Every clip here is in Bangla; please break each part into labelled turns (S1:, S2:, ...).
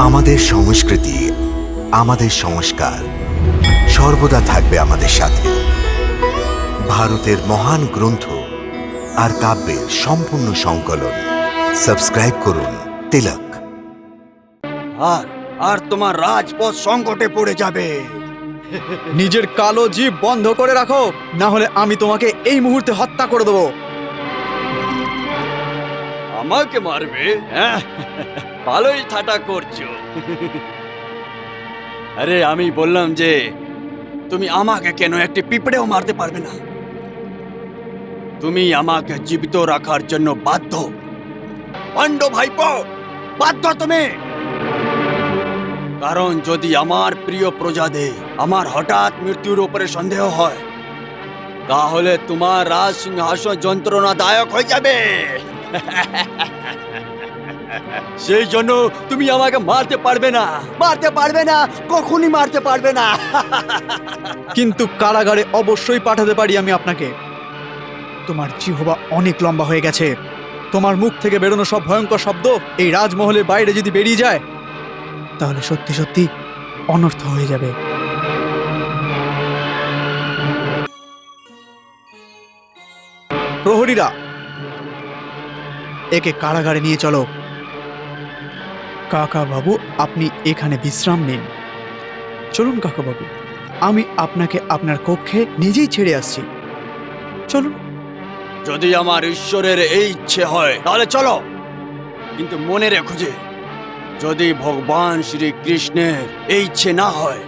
S1: আমাদের সংস্কৃতি, আমাদের সংস্কার সর্বদা থাকবে আমাদের সাথে। ভারতের মহান গ্রন্থ আর কাব্যের সম্পূর্ণ সংকলন। সাবস্ক্রাইব করুন তিলক।
S2: আর তোমার রাজপথ সংকটে পড়ে যাবে।
S3: নিজের কালো জিভ বন্ধ করে রাখো, না হলে আমি তোমাকে এই মুহূর্তে হত্যা করে দেবো।
S2: আমাকে মারবে? ভালোই ঠাট্টা করছো। আরে আমি বললাম যে তুমি আমাকে কেন একটি পিঁপড়েও মারতে পারবে না। তুমি আমাকে জীবিত রাখার জন্য বাধ্য। পাণ্ডু ভাইপো, বাধ্য তুমি। কারণ যদি আমার প্রিয় প্রজাদের আমার হঠাৎ মৃত্যুর উপরে সন্দেহ হয়, তাহলে তোমার রাজ সিংহাসন যন্ত্রণাদায়ক হয়ে যাবে। সেই জন্য তুমি আমাকে মারতে পারবে না, কখনই মারতে পারবে না।
S3: কিন্তু কারাগারে অবশ্যই পাঠাতে পারি আমি আপনাকে। তোমার জিহ্বা অনেক লম্বা হয়ে গেছে। তোমার মুখ থেকে বেরোনো সব ভয়ঙ্কর শব্দ এই রাজমহলের বাইরে যদি বেরিয়ে যায়, তাহলে সত্যি সত্যি অনর্থ হয়ে যাবে। প্রহরীরা, একে কারাগারে নিয়ে চলো। কাকা বাবু, আপনি এখানে বিশ্রাম নিন। চলুন কাকা বাবু, আমি আপনাকে আপনার কক্ষে নিজেই ছেড়ে আসছি। চলুন।
S2: যদি আমার ঈশ্বরের এই ইচ্ছে হয় তাহলে চলো, কিন্তু মনে রেখো যে যদি ভগবান শ্রীকৃষ্ণের এই ইচ্ছে না হয়,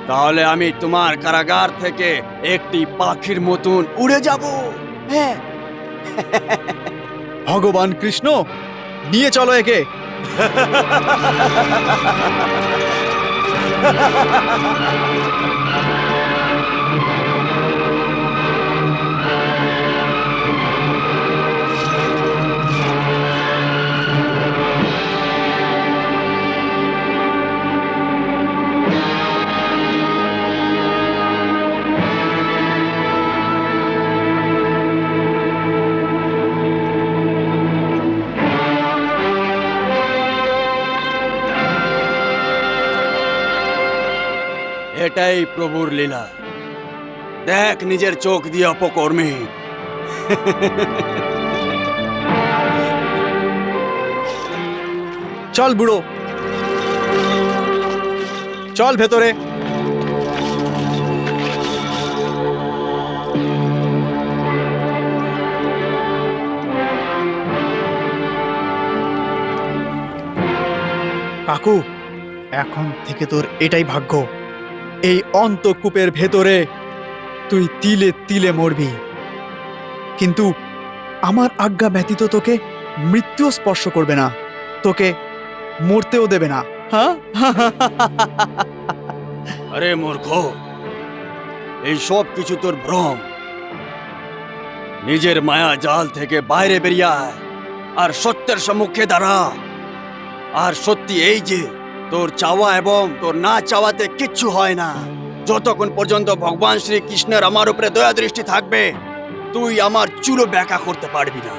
S2: তাহলে আমি তোমার কারাগার থেকে একটি পাখির মতন উড়ে যাব। হ্যাঁ,
S3: ভগবান কৃষ্ণ, নিয়ে চলো একে।
S2: এটাই প্রভুর লীলা। দেখ নিজের চোখ দিয়ে অপকর্মী।
S3: চল বুড়ো, চল ভেতরে। কাকু, এখন থেকে তোর এটাই ভাগ্য। এই অন্তকূপের ভেতরে তুই তিলে তিলে মরবি, কিন্তু আমার আজ্ঞা ব্যতীত তোকে মৃত্যু স্পর্শ করবে না, তোকে মরতেও দেবে না। হ্যাঁ?
S2: আরে মূর্খ, এই সব কিছু তোর ভ্রম। নিজের মায়া জাল থেকে বাইরে বেরিয়ে আয় আর সত্যের সম্মুখে দাঁড়া। আর সত্যি এই যে তোর চাওয়া এবং তোর না চাওয়াতে কিচ্ছু হয় না। যতক্ষণ পর্যন্ত ভগবান শ্রীকৃষ্ণের আমার উপরে দয়া দৃষ্টি থাকবে, তুই আমার চুলও ব্যাখ্যা করতে পারবি না।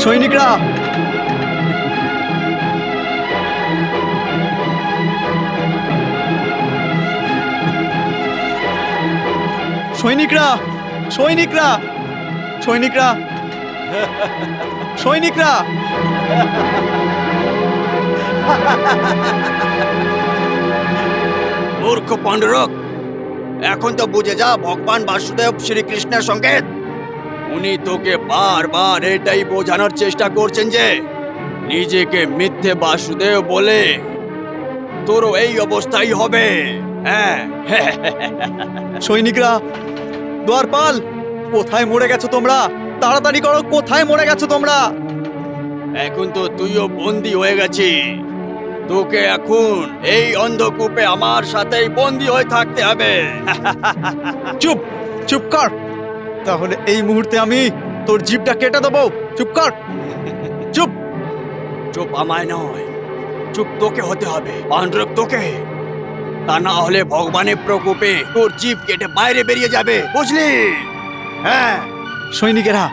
S3: সৈনিকরা, সৈনিকরা, সৈনিকরা, সৈনিকরা, সৈনিকরা।
S2: মূর্খ পাণ্ডুরক, এখন তো বুঝে যা ভগবান বাসুদেব শ্রীকৃষ্ণের সংকেত। উনি তোকে বারবার এটাই বোঝানোর চেষ্টা করছেন যে নিজেকে মিথ্যে বাসুদেব বলে তোরও এই অবস্থাই হবে। হ্যাঁ
S3: সৈনিকরা, দ্বারপাল, কোথায় মরে গেছো তোমরা? তাড়াতাড়ি করো, কোথায় মরে গেছো তোমরা?
S2: এখন তো তুইও বন্দি হয়ে গেছিস। তোকে এখন এই অন্ধকূপে আমার সাথেই বন্দি হয়ে থাকতে হবে।
S3: চুপ, চুপ কর। তাহলে এই মুহূর্তে আমি তোর জিভটা কেটে দেবো। চুপ কর, চুপ।
S2: চুপ আমায় নয়, চুপ তোকে হতে হবে পাণ্ডব, তোকে। তা না হলে ভগবানের প্রকোপে তোর জিভ কেটে বাইরে বেরিয়ে যাবে, বুঝলি? হ্যাঁ।
S3: সৈনিকেরা,